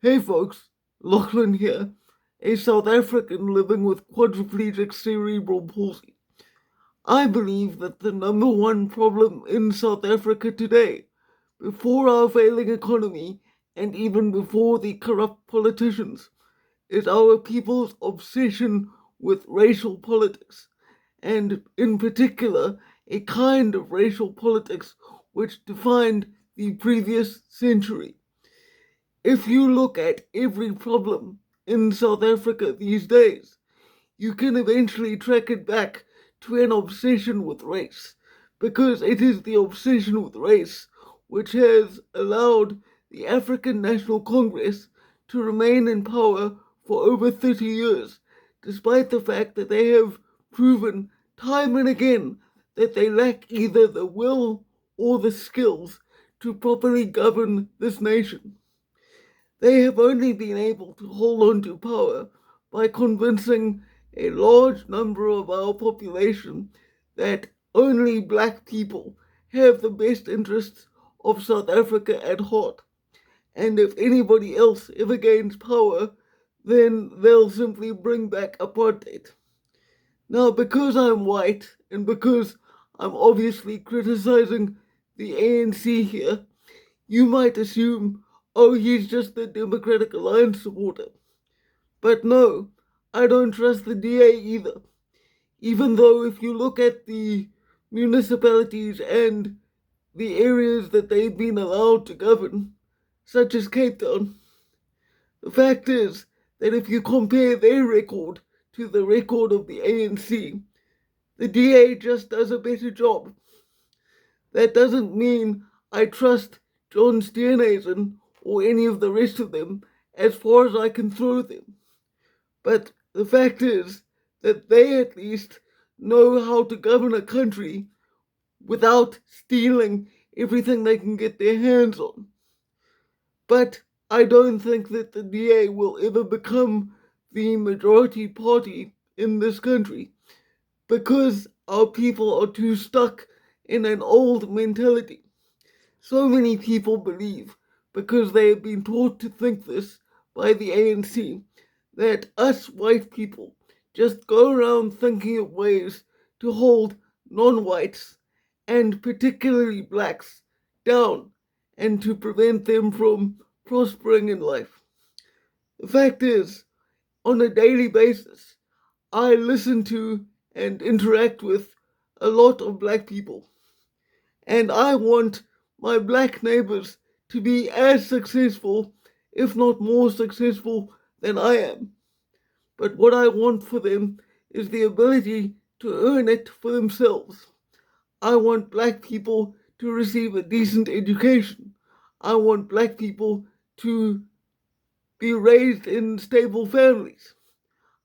Hey folks, Lachlan here, a South African living with quadriplegic cerebral palsy. I believe that the number one problem in South Africa today, before our failing economy and even before the corrupt politicians, is our people's obsession with racial politics, and in particular, a kind of racial politics which defined the previous century. If you look at every problem in South Africa these days, you can eventually track it back to an obsession with race, because it is the obsession with race which has allowed the African National Congress to remain in power for over 30 years, despite the fact that they have proven time and again that they lack either the will or the skills to properly govern this nation. They have only been able to hold on to power by convincing a large number of our population that only black people have the best interests of South Africa at heart. And if anybody else ever gains power, then they'll simply bring back apartheid. Now, because I'm white and because I'm obviously criticizing the ANC here, you might assume, oh, he's just the Democratic Alliance supporter. But no, I don't trust the DA either. Even though, if you look at the municipalities and the areas that they've been allowed to govern, such as Cape Town, the fact is that if you compare their record to the record of the ANC, the DA just does a better job. That doesn't mean I trust John Steenhuisen or any of the rest of them as far as I can throw them. But the fact is that they at least know how to govern a country without stealing everything they can get their hands on. But I don't think that the DA will ever become the majority party in this country because our people are too stuck in an old mentality. So many people believe, because they have been taught to think this by the ANC, that us white people just go around thinking of ways to hold non whites, and particularly blacks, down and to prevent them from prospering in life. The fact is, on a daily basis, I listen to and interact with a lot of black people. And I want my black neighbors to be as successful, if not more successful, than I am. But what I want for them is the ability to earn it for themselves. I want black people to receive a decent education. I want black people to be raised in stable families.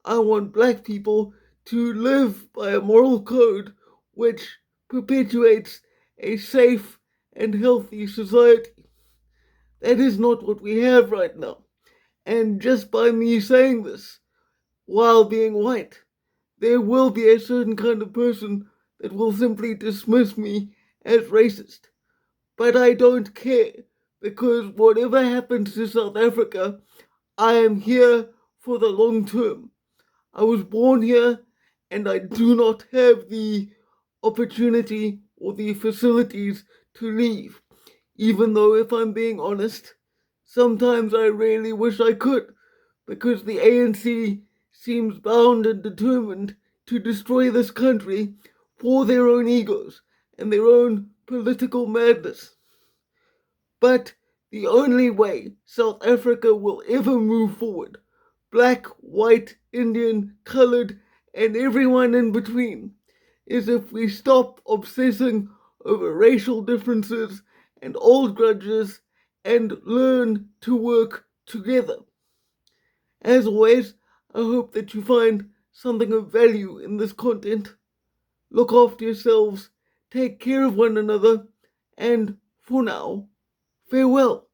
I want black people to live by a moral code which perpetuates a safe and healthy society. That is not what we have right now. And just by me saying this, while being white, there will be a certain kind of person that will simply dismiss me as racist. But I don't care, because whatever happens to South Africa, I am here for the long term. I was born here and I do not have the opportunity or the facilities to leave. Even though, if I'm being honest, sometimes I really wish I could, because the ANC seems bound and determined to destroy this country for their own egos and their own political madness. But the only way South Africa will ever move forward, black, white, Indian, colored, and everyone in between, is if we stop obsessing over racial differences and old grudges and learn to work together. As always, I hope that you find something of value in this content. Look after yourselves, take care of one another, and for now, farewell.